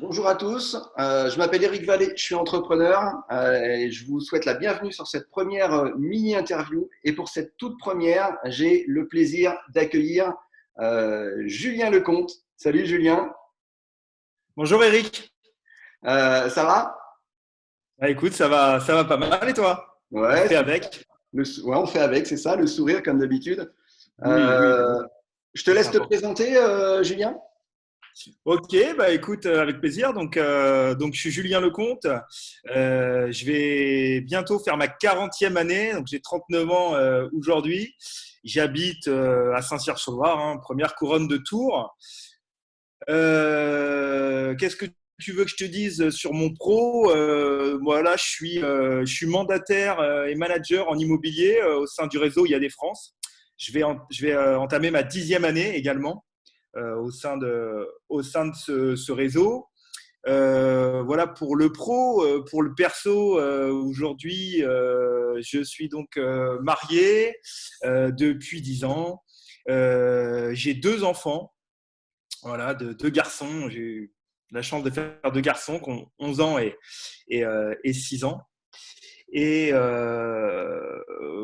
Bonjour à tous, je m'appelle Eric Vallée, je suis entrepreneur et je vous souhaite la bienvenue sur cette première mini-interview. Et pour cette toute première, j'ai le plaisir d'accueillir Julien Lecomte. Salut Julien. Bonjour Eric. Ça va? Écoute, ça va pas mal et toi? On Ouais, fait super. avec? Ouais, on fait avec, c'est ça, le sourire comme d'habitude. Oui, oui, Euh, je te ça c'est laisse te important. présenter, Julien. Ok, écoute, avec plaisir. Donc je suis Julien Lecomte. Je vais bientôt faire ma 40e année. Donc j'ai 39 ans aujourd'hui. J'habite à Saint-Cyr-sur-Loire, hein, première couronne de Tours. Qu'est-ce que tu veux que je te dise sur mon pro? Voilà, je suis mandataire et manager en immobilier au sein du réseau IAD France. Je vais entamer ma 10e année également au sein de ce réseau. Voilà pour le pro. Pour le perso, aujourd'hui, je suis donc marié depuis 10 ans. J'ai deux enfants, voilà, deux garçons. J'ai eu la chance de faire deux garçons qui ont 11 ans et 6 ans. Et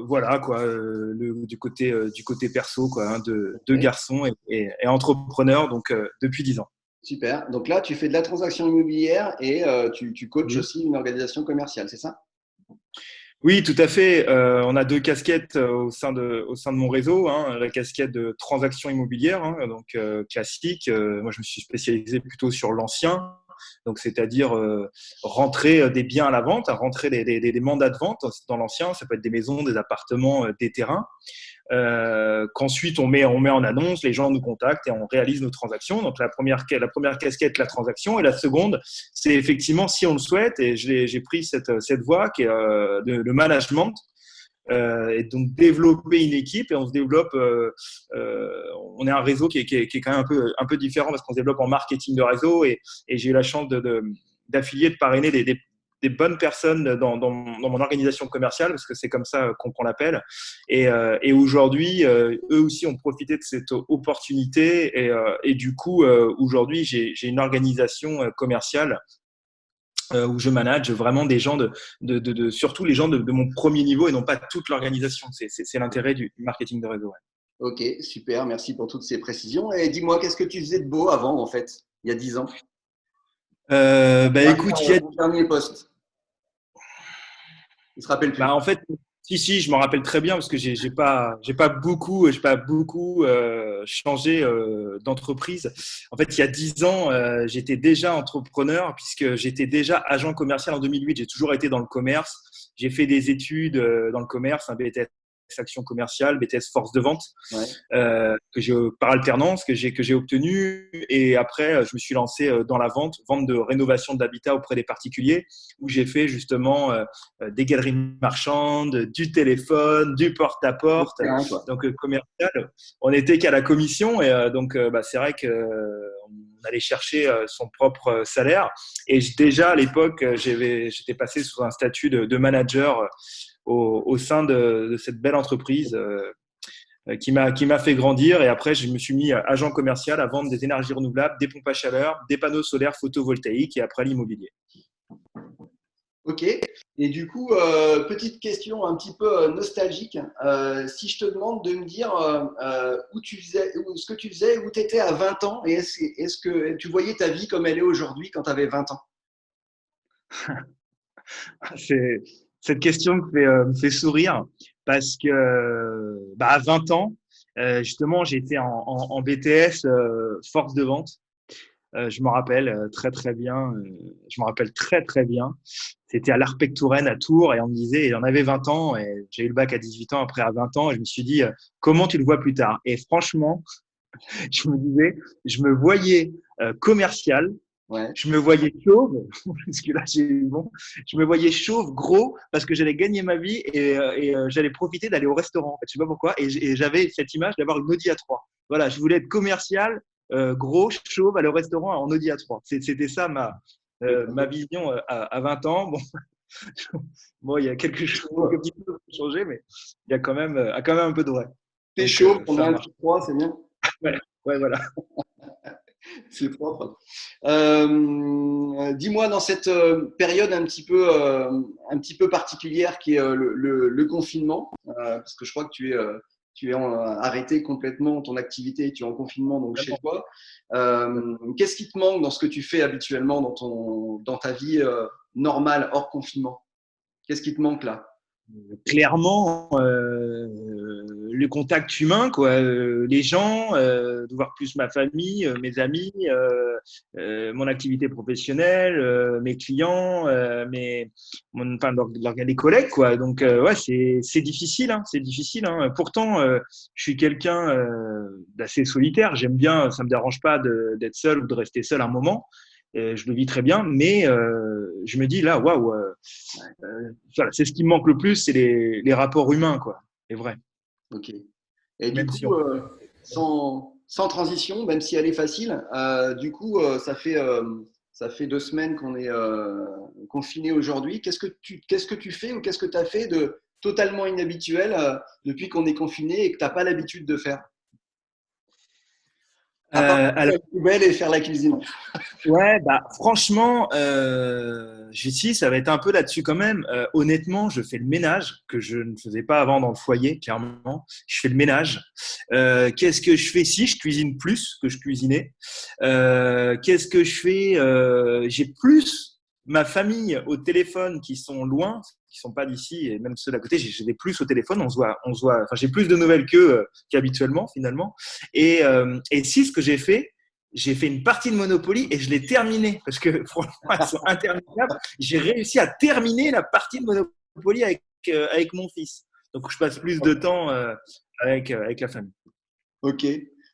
voilà, quoi, du côté perso, quoi, hein, deux Ok, garçons et entrepreneurs, donc depuis 10 ans. super. Donc là, tu fais de la transaction immobilière et tu coaches Oui. aussi une organisation commerciale, c'est ça? Oui, tout à fait. On a deux casquettes au sein de mon réseau, hein. La casquette de transaction immobilière, hein, donc classique. Moi, je me suis spécialisé plutôt sur l'ancien, donc c'est-à-dire rentrer des biens à la vente, rentrer des mandats de vente dans l'ancien. Ça peut être des maisons, des appartements, des terrains. Qu'ensuite on met en annonce, les gens nous contactent et on réalise nos transactions. Donc la première casquette, la transaction, et la seconde, c'est effectivement, si on le souhaite, et j'ai pris cette voie qui est le management. Et donc développer une équipe, et on se développe. On est un réseau qui est quand même un peu différent, parce qu'on se développe en marketing de réseau, et j'ai eu la chance d'affilier, de parrainer des bonnes personnes dans mon organisation commerciale, parce que c'est comme ça qu'on l'appelle. Et aujourd'hui, eux aussi ont profité de cette opportunité. Et du coup, aujourd'hui, j'ai une organisation commerciale où je manage vraiment des gens surtout les gens de mon premier niveau, et non pas toute l'organisation. C'est l'intérêt du marketing de réseau. Ouais. Ok, super, merci pour toutes ces précisions. Et dis-moi, qu'est-ce que tu faisais de beau avant, en fait, il y a 10 ans? Écoute, Ton dernier poste, il se rappelle plus. en fait, si, je m'en rappelle très bien, parce que j'ai pas beaucoup changé d'entreprise. En fait, il y a 10 ans, j'étais déjà entrepreneur, puisque j'étais déjà agent commercial en 2008. J'ai toujours été dans le commerce. J'ai fait des études dans le commerce, un BTS action commerciale, BTS force de vente, Ouais. que j'ai par alternance, que j'ai obtenu. Et après, je me suis lancé dans la vente de rénovation d'habitat auprès des particuliers, où j'ai fait justement des galeries marchandes, du téléphone, du porte-à-porte, Terrain, quoi. donc commercial. On n'était qu'à la commission, et donc c'est vrai que on allait chercher son propre salaire. Et déjà à l'époque, j'étais passé sous un statut de manager au sein de cette belle entreprise qui m'a fait grandir. Et après, je me suis mis agent commercial à vendre des énergies renouvelables, des pompes à chaleur, des panneaux solaires photovoltaïques, et après l'immobilier. Ok. Et du coup, petite question un petit peu nostalgique. Si je te demande de me dire où tu faisais, ce que tu faisais, où tu étais à 20 ans, et est-ce que tu voyais ta vie comme elle est aujourd'hui quand tu avais 20 ans? C'est, cette question me fait sourire, parce que à 20 ans, justement, j'étais en BTS force de vente. Je me rappelle très très bien. Je me rappelle très très bien. C'était à l'Arpec Touraine à Tours, et on me disait, et on avait 20 ans, et j'ai eu le bac à 18 ans, après à 20 ans, et je me suis dit, comment tu le vois plus tard? Et franchement, je me disais, je me voyais commercial, Ouais. je me voyais chauve, parce que là j'ai eu bon, je me voyais chauve, gros, parce que j'allais gagner ma vie, et j'allais profiter d'aller au restaurant. En fait, je sais pas pourquoi, et j'avais cette image d'avoir une Audi A3. Voilà, je voulais être commercial, gros, chauve, aller au restaurant en Audi A3. C'était ça ma vision à 20 ans. Bon, bon, il y a quelques petites choses qui ont changé, mais il y a quand même un peu de vrai. T'es Donc chaud, ça combien marche. tu crois, c'est bien. Ouais, ouais, voilà. C'est propre. dis-moi dans cette période un petit peu particulière qui est le confinement, parce que je crois que tu es arrêté complètement ton activité et tu es en confinement donc chez toi. Qu'est-ce qui te manque dans ce que tu fais habituellement dans ta vie normale hors confinement? Qu'est-ce qui te manque là? Clairement, le contact humain, quoi, les gens, de voir plus ma famille, mes amis, mon activité professionnelle, mes clients, enfin, les collègues, quoi. Donc, ouais, c'est difficile, hein, c'est difficile. Hein. Pourtant, je suis quelqu'un d'assez solitaire. J'aime bien, ça me dérange pas d'être seul ou de rester seul un moment. Je le vis très bien, mais je me dis là, waouh, voilà, c'est ce qui me manque le plus, c'est les rapports humains, quoi. C'est vrai. Ok. Et du Même si coup, on... sans transition, même si elle est facile, du coup, ça fait 2 semaines qu'on est confiné aujourd'hui. Qu'est-ce que tu fais ou qu'est-ce que tu as fait de totalement inhabituel depuis qu'on est confiné et que tu n'as pas l'habitude de faire? À part Alors, la poubelle et faire la cuisine. ouais, bah, franchement, si, ça va être un peu là-dessus quand même. Honnêtement, je fais le ménage que je ne faisais pas avant dans le foyer, clairement. Je fais le ménage. Qu'est-ce que je fais? Si, je cuisine plus que je cuisinais. Qu'est-ce que je fais? J'ai plus ma famille au téléphone qui sont loin, qui sont pas d'ici, et même ceux d'à côté, j'ai des plus au téléphone. Enfin, j'ai plus de nouvelles qu'eux qu'habituellement, finalement. Et si, ce que j'ai fait une partie de Monopoly et je l'ai terminée parce que franchement, elles sont interminables. J'ai réussi à terminer la partie de Monopoly avec mon fils. Donc, je passe plus de temps avec la famille. Ok,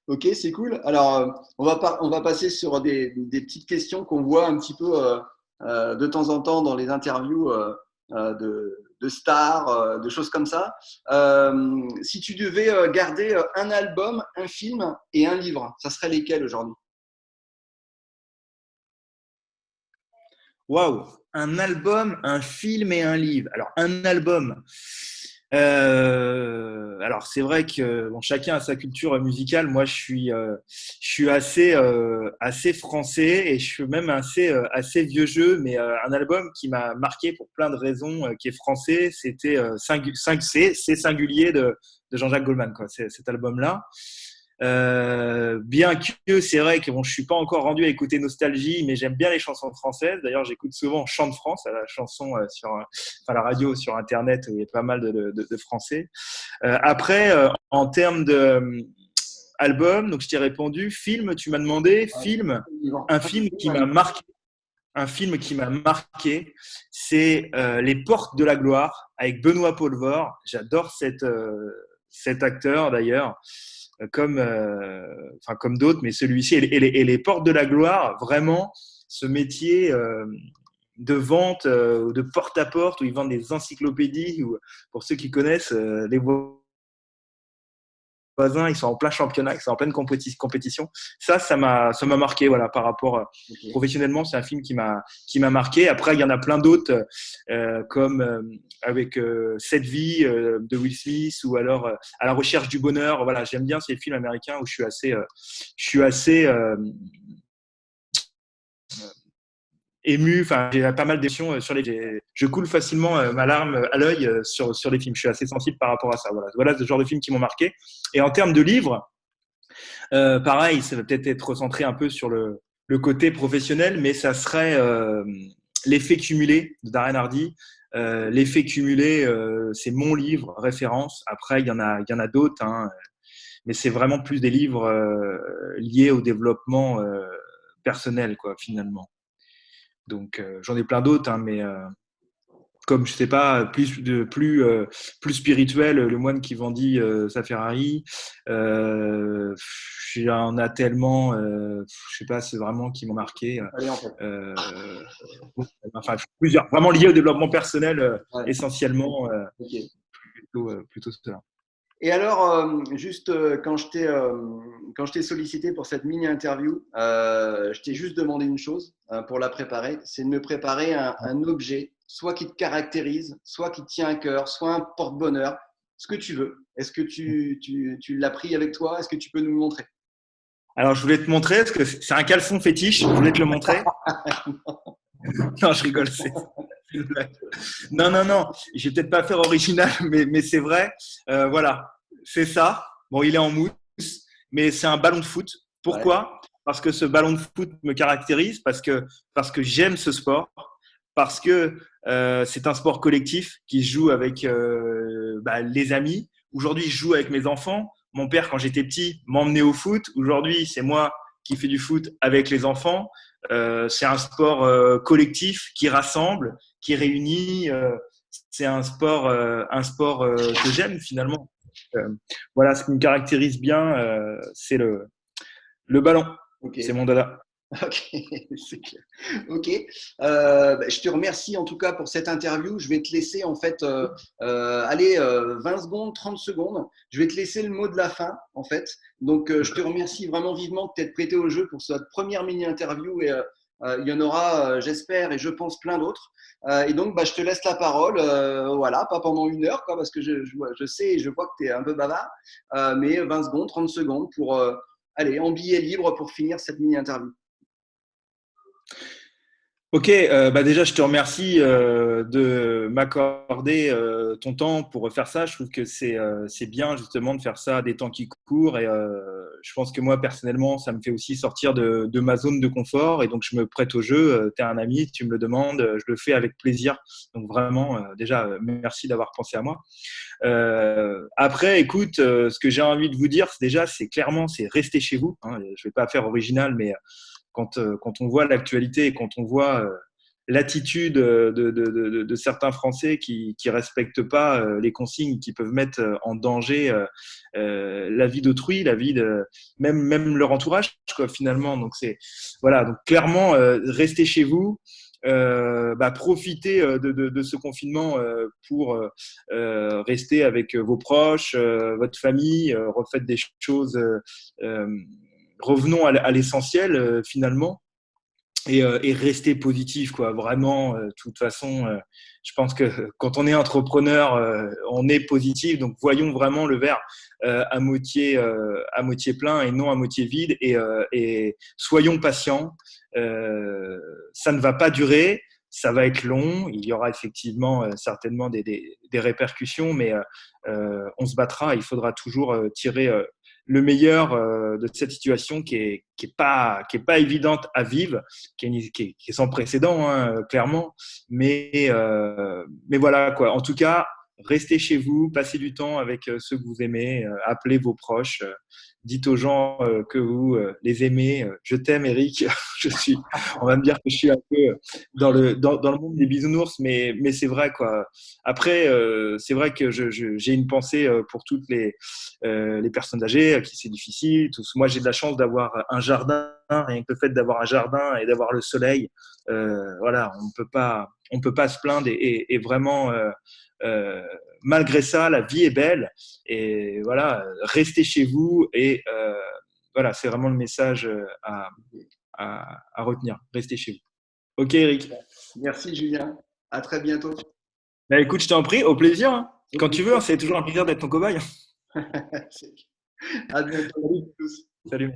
ok, c'est cool. Alors, on va passer sur des petites questions qu'on voit un petit peu de temps en temps dans les interviews de stars, de choses comme ça. Si tu devais garder un album, un film et un livre, ça serait lesquels aujourd'hui? Waouh! Un album, un film et un livre. Alors, un album. Alors, c'est vrai que bon, chacun a sa culture musicale. Moi, je suis assez français et je suis même assez vieux jeu. Mais un album qui m'a marqué pour plein de raisons, qui est français, c'était 5C, C'est singulier de Jean-Jacques Goldman, quoi. Cet album-là. Bien que c'est vrai que bon, je suis pas encore rendu à écouter Nostalgie, mais j'aime bien les chansons françaises. D'ailleurs, j'écoute souvent Chant de France, la chanson enfin la radio sur Internet, où il y a pas mal de français. Après, en termes de album, donc je t'ai répondu. Film, tu m'as demandé film, un film qui m'a marqué. Un film qui m'a marqué, c'est Les Portes de la Gloire avec Benoît Poelvoort. J'adore cet acteur d'ailleurs comme d'autres, mais celui-ci et les portes de la gloire, vraiment, ce métier de vente, de porte-à-porte, où ils vendent des encyclopédies, ou pour ceux qui connaissent, les voisins, ils sont en plein championnat, ils sont en pleine compétition. Ça m'a marqué, voilà, par rapport professionnellement, c'est un film qui m'a marqué. Après, il y en a plein d'autres, comme avec Cette vie de Will Smith, ou alors À la recherche du bonheur. Voilà, j'aime bien ces films américains où je suis assez ému. Enfin, j'ai pas mal d'émotions sur je coule facilement ma larme à l'œil sur les films. Je suis assez sensible par rapport à ça. Voilà ce genre de films qui m'ont marqué. Et en termes de livres, pareil, ça va peut-être être recentré un peu sur le côté professionnel, mais ça serait L'effet cumulé de Darren Hardy. L'effet cumulé, c'est mon livre référence. Après, il y en a d'autres, hein, mais c'est vraiment plus des livres liés au développement personnel, quoi, finalement. Donc, j'en ai plein d'autres, hein, mais comme je sais pas, plus spirituel, le moine qui vendit sa Ferrari. J'en a tellement, je sais pas, c'est vraiment qui m'ont marqué. Allez, en fait. Euh, enfin, plusieurs, vraiment liés au développement personnel Ouais. essentiellement, Ok. plutôt cela. Et alors, juste quand je t'ai sollicité pour cette mini-interview, je t'ai juste demandé une chose pour la préparer, c'est de me préparer un objet, soit qui te caractérise, soit qui te tient à cœur, soit un porte-bonheur, ce que tu veux. Est-ce que tu l'as pris avec toi? Est-ce que tu peux nous le montrer? Alors, je voulais te montrer, parce que c'est un caleçon fétiche, je voulais te le montrer. Non, je rigole, c'est une blague. Non, non, non, je vais peut-être pas faire original, mais c'est vrai. Voilà, c'est ça. Bon, il est en mousse, mais c'est un ballon de foot. Ouais. Pourquoi? Parce que ce ballon de foot me caractérise, parce que j'aime ce sport, parce que c'est un sport collectif qui se joue avec les amis. Aujourd'hui, je joue avec mes enfants. Mon père, quand j'étais petit, m'emmenait au foot. Aujourd'hui, c'est moi qui fais du foot avec les enfants. C'est un sport collectif qui rassemble, qui réunit. C'est un sport que j'aime finalement. Euh, voilà, ce qui me caractérise bien, c'est le ballon. Ok. C'est mon dada. Ok, c'est clair. Ok. Je te remercie en tout cas pour cette interview. Je vais te laisser en fait, allez, 20 secondes, 30 secondes. Je vais te laisser le mot de la fin en fait. Donc, je te remercie vraiment vivement de t'être prêté au jeu pour cette première mini-interview et il y en aura, j'espère, et je pense plein d'autres. Et donc, je te laisse la parole. Voilà, pas pendant 1 heure, quoi, parce que je sais et je vois que tu es un peu bavard, mais 20 secondes, 30 secondes pour, allez, en billet libre pour finir cette mini-interview. Ok, déjà je te remercie de m'accorder ton temps pour faire ça. Je trouve que c'est bien justement de faire ça à des temps qui courent et je pense que moi personnellement ça me fait aussi sortir de ma zone de confort et donc je me prête au jeu. Tu es un ami, tu me le demandes, je le fais avec plaisir. Donc vraiment déjà merci d'avoir pensé à moi. Après, écoute, ce que j'ai envie de vous dire, c'est clairement c'est rester chez vous. Hein. Je vais pas faire original, mais quand on voit l'actualité et quand on voit l'attitude de certains Français qui respectent pas les consignes, qui peuvent mettre en danger la vie d'autrui, la vie de même leur entourage, quoi, finalement. Donc c'est voilà. Donc clairement, restez chez vous. Profitez de ce confinement pour rester avec vos proches, votre famille, refaites des choses revenons à l'essentiel finalement et rester positif quoi. Vraiment, de toute façon, je pense que quand on est entrepreneur, on est positif. Donc voyons vraiment le verre à moitié plein et non à moitié vide et soyons patients. Ça ne va pas durer. Ça va être long, il y aura effectivement certainement des répercussions, mais on se battra. Il faudra toujours tirer le meilleur de cette situation qui est pas évidente à vivre, qui est sans précédent, hein, clairement. Mais voilà, quoi. En tout cas, restez chez vous, passez du temps avec ceux que vous aimez, appelez vos proches, dites aux gens que vous les aimez. Je t'aime, Eric. On va me dire que je suis un peu dans le monde des bisounours, mais c'est vrai, quoi. Après, c'est vrai que j'ai une pensée pour toutes les personnes âgées à qui c'est difficile. Moi, j'ai de la chance d'avoir un jardin. Rien que le fait d'avoir un jardin et d'avoir le soleil, voilà, on peut pas se plaindre et vraiment, malgré ça, la vie est belle. Et voilà, restez chez vous et voilà, c'est vraiment le message à retenir. Restez chez vous. Ok, Eric. Merci Julien. À très bientôt. Bah, écoute, je t'en prie, au plaisir. Hein. Au Quand tu veux, plaisir. hein, c'est toujours un plaisir d'être ton cobaye. À bientôt. Salut.